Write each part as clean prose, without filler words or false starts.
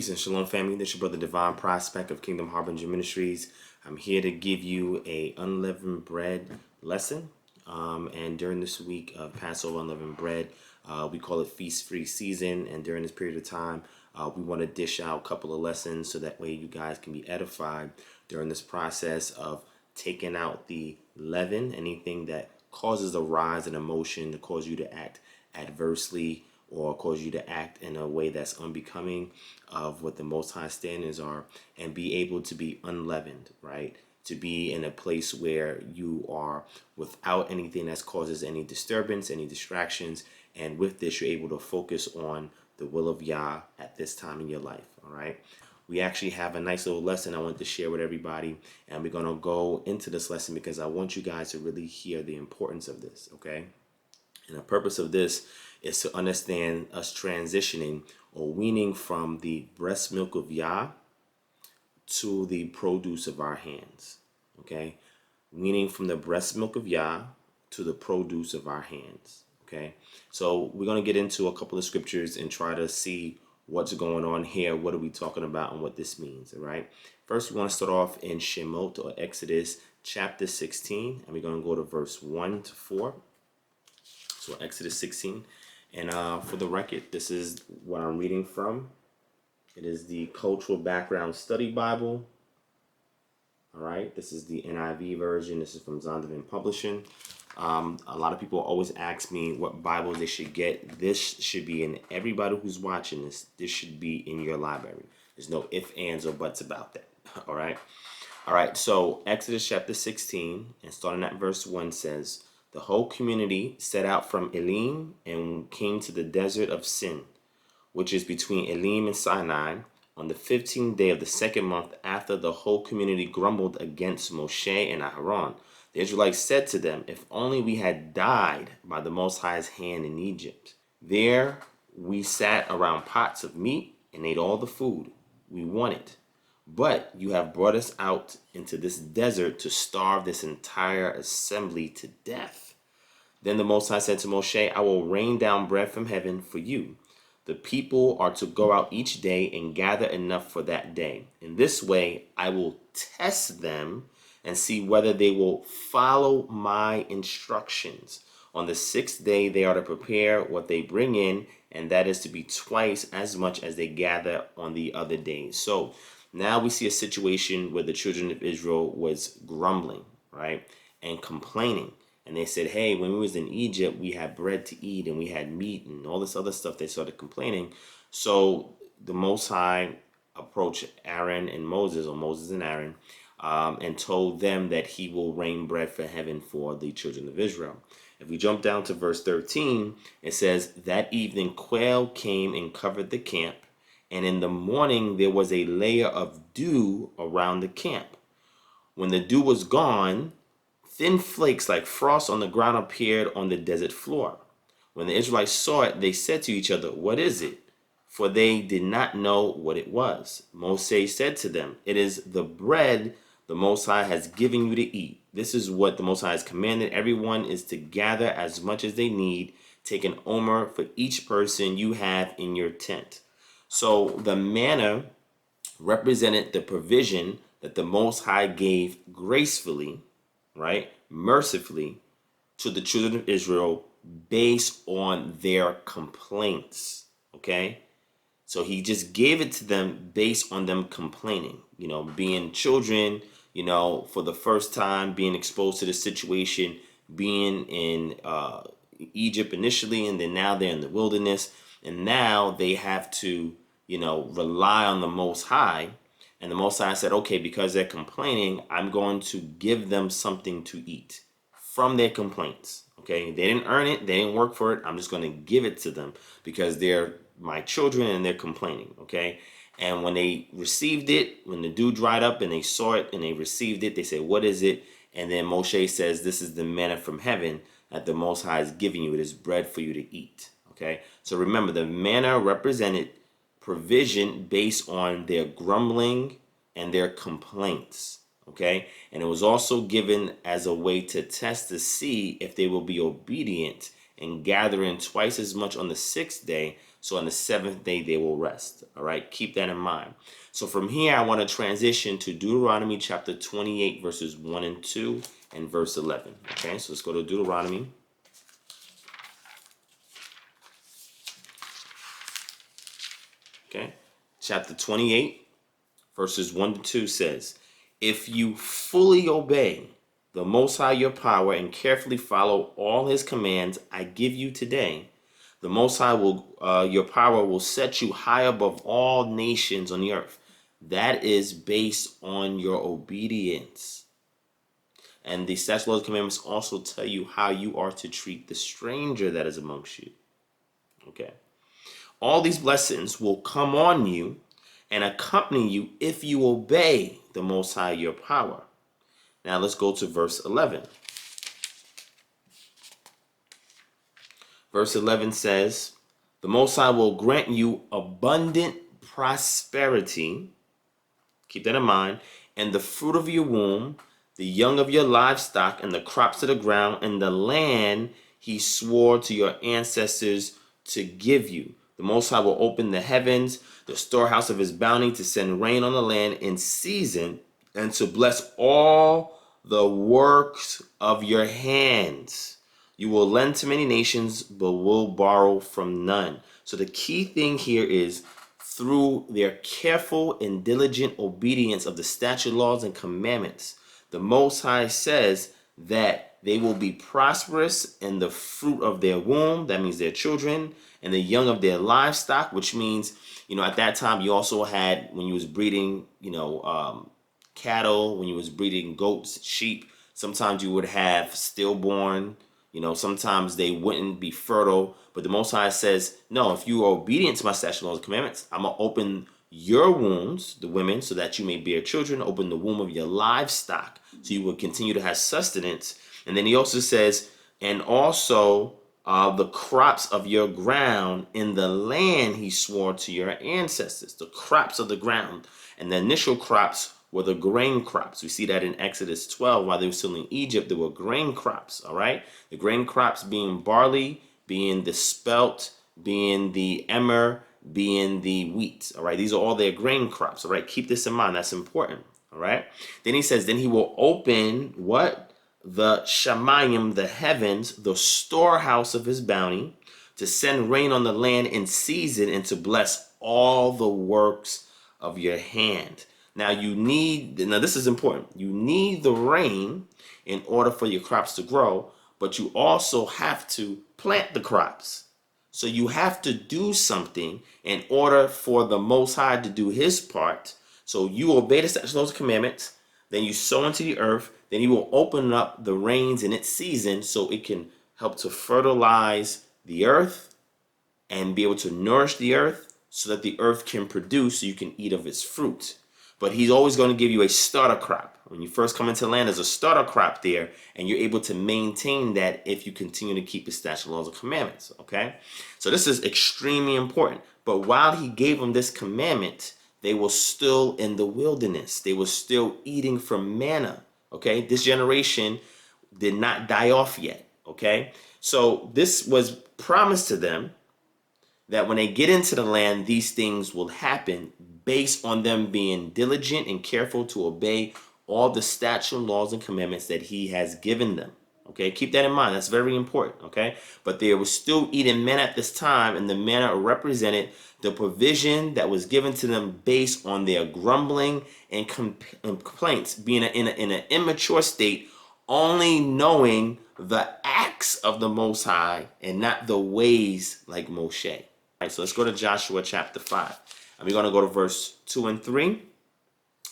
Peace and Shalom, family. This is your brother Divine Prospect of Kingdom Harbinger Ministries. I'm here to give you a Unleavened Bread lesson. And during this week of Passover Unleavened Bread, we call it Feast-free season. And during this period of time, we want to dish out a couple of lessons so that way you guys can be edified during this process of taking out the leaven, anything that causes a rise in emotion to cause you to act adversely or cause you to act in a way that's unbecoming of what the Most High standards are, and be able to be unleavened, right? To be in a place where you are without anything that causes any disturbance, any distractions, and with this, you're able to focus on the will of Yah at this time in your life, all right? We actually have a nice little lesson I want to share with everybody, and we're going to go into this lesson because I want you guys to really hear the importance of this, okay? And the purpose of this is to understand us transitioning or weaning from the breast milk of Yah to the produce of our hands, okay? Weaning from the breast milk of Yah to the produce of our hands, okay? So we're going to get into a couple of scriptures and try to see what's going on here, what are we talking about, and what this means, all right? First, we want to start off in Shemot or Exodus chapter 16, and we're going to go to verse 1 to 4. So Exodus 16, and for the record, this is what I'm reading from. It is the Cultural Background Study Bible. All right, this is the NIV version. This is from Zondervan Publishing. A lot of people always ask me what Bibles they should get. This should be in everybody who's watching this. This should be in your library. There's no ifs, ands, or buts about that. All right. All right. So Exodus chapter 16, and starting at verse 1 says, "The whole community set out from Elim and came to the desert of Sin, which is between Elim and Sinai, on the 15th day of the second month after the whole community grumbled against Moshe and Aaron. The Israelites said to them, 'If only we had died by the Most High's hand in Egypt. There we sat around pots of meat and ate all the food we wanted. But you have brought us out into this desert to starve this entire assembly to death.' Then the Most High said to Moshe, 'I will rain down bread from heaven for you. The people are to go out each day and gather enough for that day. In this way, I will test them and see whether they will follow my instructions. On the sixth day, they are to prepare what they bring in, and that is to be twice as much as they gather on the other days.'" So now we see a situation where the children of Israel was grumbling, right, and complaining. And they said, "Hey, when we was in Egypt, we had bread to eat and we had meat and all this other stuff." They started complaining. So the Most High approached Aaron and Moses, or Moses and Aaron, and told them that he will rain bread from heaven for the children of Israel. If we jump down to verse 13, it says, "That evening quail came and covered the camp, and in the morning there was a layer of dew around the camp. When the dew was gone, thin flakes like frost on the ground appeared on the desert floor. When the Israelites saw it, they said to each other, 'What is it?' For they did not know what it was. Moses said to them, 'It is the bread the Most High has given you to eat. This is what the Most High has commanded. Everyone is to gather as much as they need. Take an omer for each person you have in your tent.'" So the manna represented the provision that the Most High gave gracefully, right, mercifully, to the children of Israel based on their complaints, okay? So he just gave it to them based on them complaining, being children, for the first time, being exposed to the situation, being in Egypt initially, and then now they're in the wilderness, and now they have to, rely on the Most High. And the Most High said, "Okay, because they're complaining, I'm going to give them something to eat from their complaints." Okay, they didn't earn it, they didn't work for it. I'm just going to give it to them because they're my children and they're complaining. Okay, and when they received it, when the dew dried up and they saw it and they received it, they said, "What is it?" And then Moshe says, "This is the manna from heaven that the Most High is giving you. It is bread for you to eat." Okay, so remember, the manna represented provision based on their grumbling and their complaints, okay? And it was also given as a way to test to see if they will be obedient and gather in twice as much on the sixth day So on the seventh day they will rest. All right, keep that in mind. So from here, I want to transition to Deuteronomy chapter 28, verses 1 and 2, and verse 11. Okay, so let's go to Deuteronomy. Okay, chapter 28, verses 1 to 2 says, if you fully obey the Most High your power and carefully follow all his commands I give you today, the Most High your power will set you high above all nations on the earth. That is based on your obedience. And the statutes, laws, and commandments also tell you how you are to treat the stranger that is amongst you. Okay. All these blessings will come on you and accompany you if you obey the Most High your power. Now let's go to verse 11. Verse 11 says, the Most High will grant you abundant prosperity. Keep that in mind. And the fruit of your womb, the young of your livestock, and the crops of the ground, and the land he swore to your ancestors to give you. The Most High will open the heavens, the storehouse of his bounty, to send rain on the land in season, and to bless all the works of your hands. You will lend to many nations, but will borrow from none. So the key thing here is, through their careful and diligent obedience of the statute, laws, and commandments, the Most High says that they will be prosperous in the fruit of their womb. That means their children, and the young of their livestock, which means, at that time you also had, when you was breeding, cattle, when you was breeding goats, sheep, sometimes you would have stillborn, sometimes they wouldn't be fertile. But the Most High says, no, if you are obedient to my statutes, laws, and commandments, I'm going to open your wombs, the women, so that you may bear children, open the womb of your livestock, so you will continue to have sustenance. And then he also says, and also the crops of your ground in the land he swore to your ancestors, the crops of the ground. And the initial crops were the grain crops. We see that in Exodus 12, while they were still in Egypt, there were grain crops, all right? The grain crops being barley, being the spelt, being the emmer, being the wheat, all right? These are all their grain crops, all right? Keep this in mind. That's important, all right? Then he says, then he will open what? The Shamayim, the heavens, the storehouse of his bounty, to send rain on the land in season and to bless all the works of your hand. Now this is important. You need the rain in order for your crops to grow, but you also have to plant the crops. So you have to do something in order for the Most High to do his part. So you obey the statutes, laws, and commandments, then you sow into the earth, then he will open up the rains in its season so it can help to fertilize the earth and be able to nourish the earth so that the earth can produce so you can eat of its fruit. But he's always going to give you a starter crop. When you first come into land, there's a starter crop there, and you're able to maintain that if you continue to keep his statutes, laws, and commandments, okay? So this is extremely important. But while he gave them this commandment, they were still in the wilderness. They were still eating from manna, okay? This generation did not die off yet, okay? So this was promised to them that when they get into the land, these things will happen based on them being diligent and careful to obey all the statutes, laws, and commandments that he has given them. Okay, keep that in mind. That's very important. Okay, but they were still eating manna at this time, and the manna represented the provision that was given to them based on their grumbling and complaints, being in an immature state, only knowing the acts of the Most High and not the ways like Moshe. All right, so let's go to Joshua chapter 5. And we're going to go to verse 2 and 3.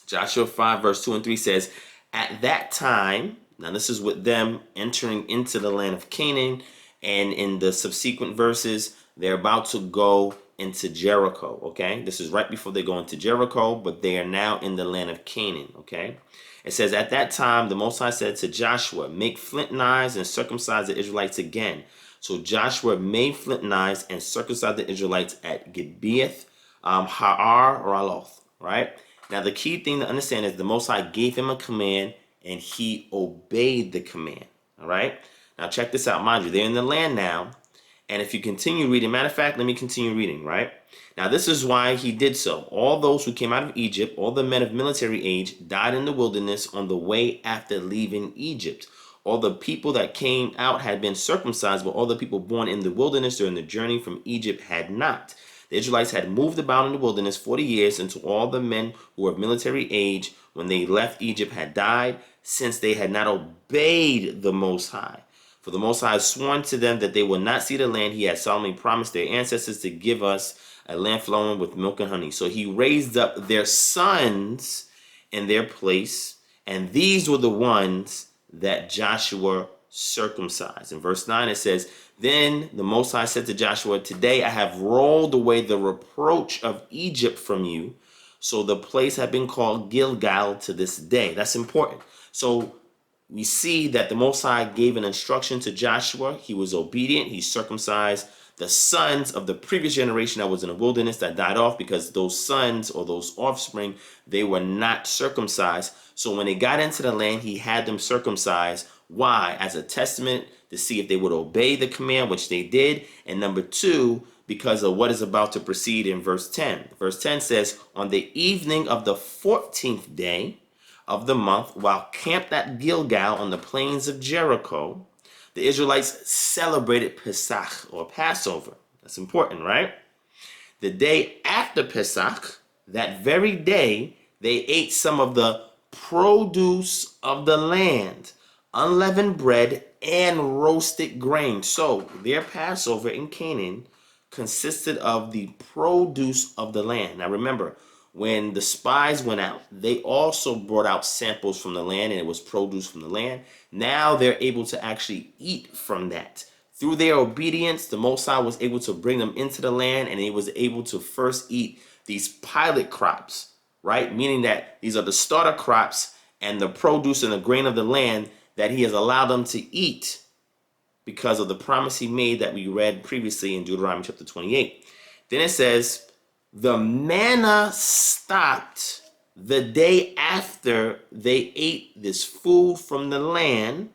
Joshua 5, verse 2 and 3 says, at that time, now this is with them entering into the land of Canaan, and in the subsequent verses, they're about to go into Jericho, okay? This is right before they go into Jericho, but they are now in the land of Canaan, okay? It says, at that time, the Most High said to Joshua, make flint knives and circumcise the Israelites again. So Joshua made flint knives and circumcised the Israelites at Gibeath, Ha'ar, or Aloth, right? Now, the key thing to understand is the Most High gave him a command, and he obeyed the command, all right? Now, check this out. Mind you, they're in the land now, And if you continue reading, matter of fact, let me continue reading, right? Now, this is why he did so. All those who came out of Egypt, all the men of military age, died in the wilderness on the way after leaving Egypt. All the people that came out had been circumcised, but all the people born in the wilderness during the journey from Egypt had not. The Israelites had moved about in the wilderness 40 years until all the men who were of military age when they left Egypt had died, since they had not obeyed the Most High. For the Most High had sworn to them that they would not see the land he had solemnly promised their ancestors to give us, a land flowing with milk and honey. So he raised up their sons in their place, and these were the ones that Joshua circumcised. In verse 9 it says, Then the Most High said to Joshua, Today I have rolled away the reproach of Egypt from you. So the place had been called Gilgal to this day. That's important. So we see that the Most High gave an instruction to Joshua. He was obedient. He circumcised the sons of the previous generation that was in the wilderness that died off, because those sons or those offspring, they were not circumcised. So when they got into the land, he had them circumcised. Why? As a testament to see if they would obey the command, which they did. And number two, because of what is about to proceed in verse 10. Verse 10 says, On the evening of the 14th day of the month, while camped at Gilgal on the plains of Jericho, the Israelites celebrated Pesach, or Passover. That's important, right? The day after Pesach, that very day, they ate some of the produce of the land, unleavened bread and roasted grain. So their Passover in Canaan consisted of the produce of the land. Now remember, when the spies went out, they also brought out samples from the land, and it was produce from the land. Now they're able to actually eat from that. Through their obedience, the Most High was able to bring them into the land, and he was able to first eat these pilot crops, right? Meaning that these are the starter crops and the produce and the grain of the land that he has allowed them to eat because of the promise he made that we read previously in Deuteronomy Chapter 28. Then it says, the manna stopped the day after they ate this food from the land.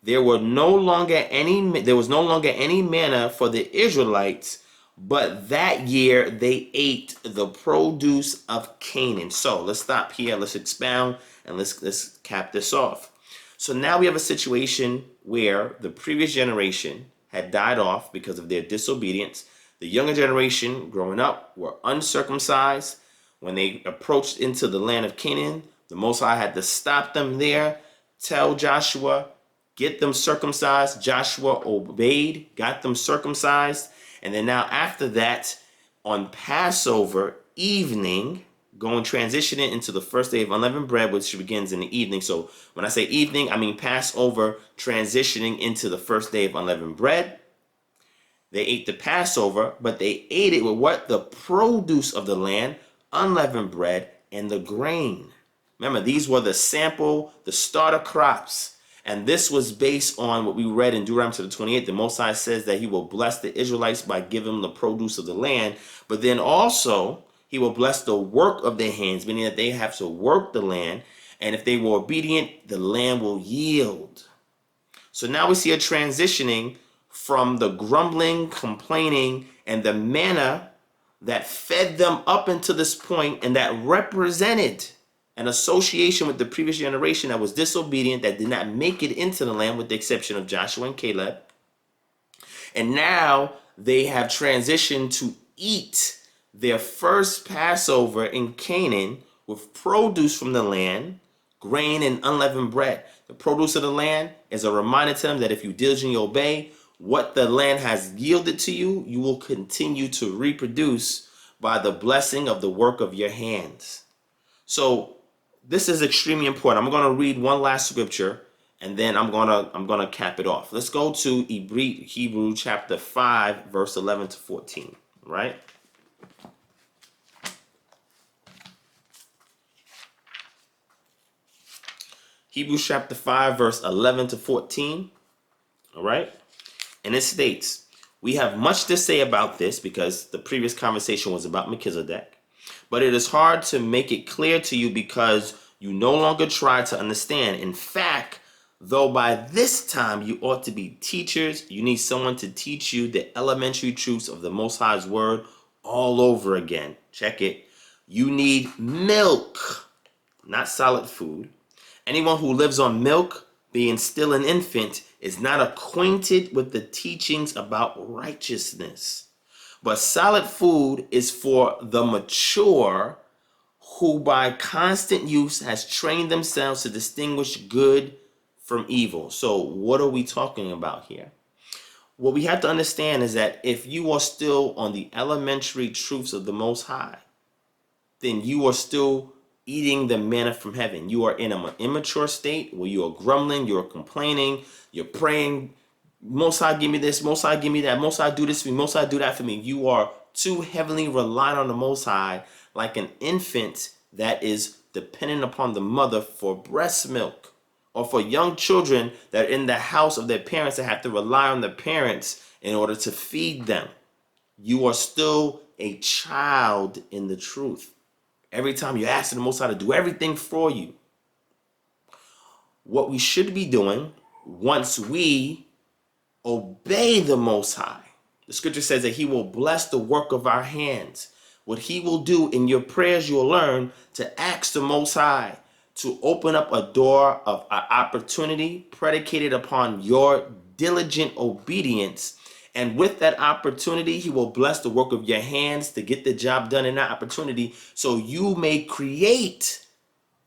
There was no longer any manna for the Israelites, but that year they ate the produce of Canaan. So let's stop here. Let's expound and let's cap this off. So now we have a situation where the previous generation had died off because of their disobedience. The younger generation growing up were uncircumcised. When they approached into the land of Canaan, the Most High had to stop them there, tell Joshua, get them circumcised. Joshua obeyed, got them circumcised. And then now after that, on Passover evening, transitioning into the first day of unleavened bread, which begins in the evening. So when I say evening, I mean Passover, transitioning into the first day of unleavened bread. They ate the Passover, but they ate it with what? The produce of the land, unleavened bread, and the grain. Remember, these were the sample, the starter crops. And this was based on what we read in Deuteronomy Chapter 28. The Most High says that he will bless the Israelites by giving them the produce of the land. But then also, he will bless the work of their hands, meaning that they have to work the land. And if they were obedient, the land will yield. So now we see a transitioning from the grumbling, complaining, and the manna that fed them up until this point, and that represented an association with the previous generation that was disobedient, that did not make it into the land with the exception of Joshua and Caleb. And now they have transitioned to eat their first Passover in Canaan with produce from the land, grain and unleavened bread. The produce of the land is a reminder to them that if you diligently obey what the land has yielded to you, you will continue to reproduce by the blessing of the work of your hands. So this is extremely important. I'm going to read one last scripture, and then I'm gonna cap it off. Let's go to Hebrew chapter 5, verse 11 to 14. Right? Hebrews chapter 5, verse 11 to 14. All right? And it states, we have much to say about this because the previous conversation was about Melchizedek, but it is hard to make it clear to you because you no longer try to understand. In fact, Though by this time you ought to be teachers, you need someone to teach you the elementary truths of the Most High's word all over again. Check it. You need milk, not solid food. Anyone who lives on milk, being still an infant, is not acquainted with the teachings about righteousness. But solid food is for the mature, who by constant use has trained themselves to distinguish good from evil. So what are we talking about here? What we have to understand is that if you are still on the elementary truths of the Most High, then you are still eating the manna from heaven. You are in an immature state where you are grumbling, you are complaining, you're praying, Most High give me this, Most High give me that, Most High do this for me, Most High do that for me. You are too heavily reliant on the Most High, like an infant that is dependent upon the mother for breast milk, or for young children that are in the house of their parents that have to rely on their parents in order to feed them. You are still a child in the truth. Every time you ask the Most High to do everything for you. What we should be doing once we obey the Most High, the scripture says that he will bless the work of our hands. What he will do in your prayers, you'll learn to ask the Most High to open up a door of opportunity predicated upon your diligent obedience. And with that opportunity, he will bless the work of your hands to get the job done in that opportunity, so you may create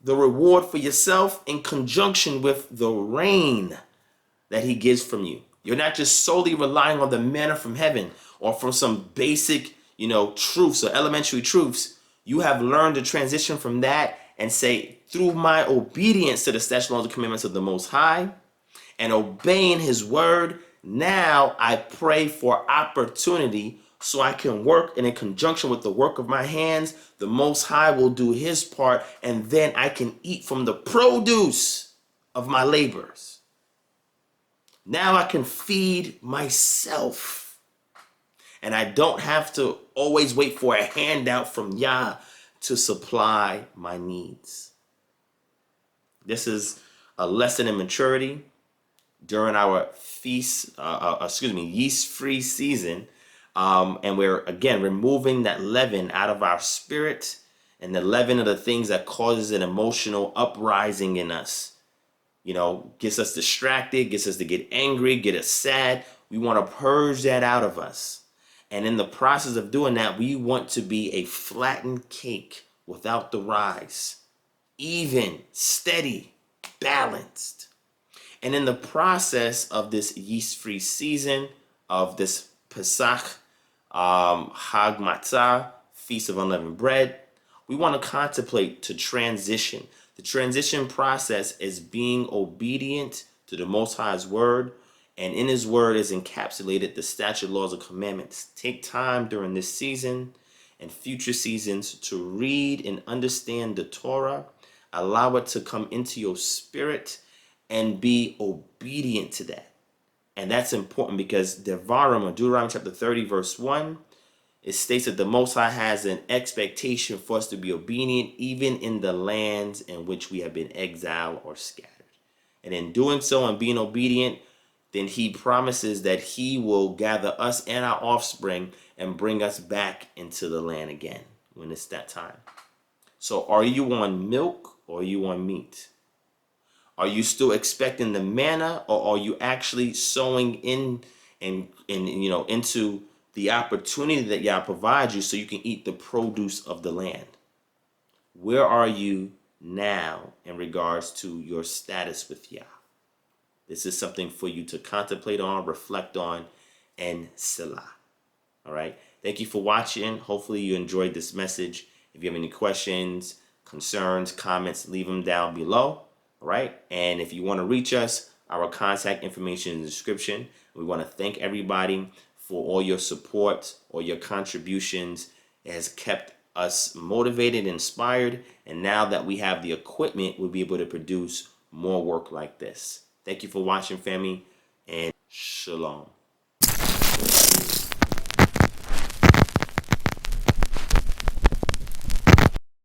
the reward for yourself in conjunction with the rain that he gives from you. You're not just solely relying on the manna from heaven or from some basic, truths or elementary truths. You have learned to transition from that and say, through my obedience to the statutes, laws, and commandments of the Most High and obeying his word, now I pray for opportunity so I can work, and in conjunction with the work of my hands, the Most High will do his part, and then I can eat from the produce of my labors. Now I can feed myself, and I don't have to always wait for a handout from Yah to supply my needs. This is a lesson in maturity during our yeast-free season. And we're, again, removing that leaven out of our spirit, and the leaven of the things that causes an emotional uprising in us. Gets us distracted, gets us to get angry, get us sad. We want to purge that out of us. And in the process of doing that, we want to be a flattened cake without the rise. Even, steady, balanced. And in the process of this yeast-free season, of this Pesach, Hag Matzah, Feast of Unleavened Bread, we want to contemplate to transition. The transition process is being obedient to the Most High's word, and in his word is encapsulated the statute, laws, and commandments. Take time during this season and future seasons to read and understand the Torah. Allow it to come into your spirit and be obedient to that. And that's important because Deuteronomy Chapter 30, verse 1, it states that the Most High has an expectation for us to be obedient even in the lands in which we have been exiled or scattered. And in doing so and being obedient, then he promises that he will gather us and our offspring and bring us back into the land again when it's that time. So are you on milk or are you on meat? Are you still expecting the manna, or are you actually sowing in and into the opportunity that Yah provides you so you can eat the produce of the land? Where are you now in regards to your status with Yah? This is something for you to contemplate on, reflect on, and selah. All right. Thank you for watching. Hopefully you enjoyed this message. If you have any questions, concerns, comments, leave them down below. All right. And if you want to reach us, our contact information in the description. We want to thank everybody for all your support, all your contributions. It has kept us motivated, inspired. And now that we have the equipment, we'll be able to produce more work like this. Thank you for watching, family, and shalom.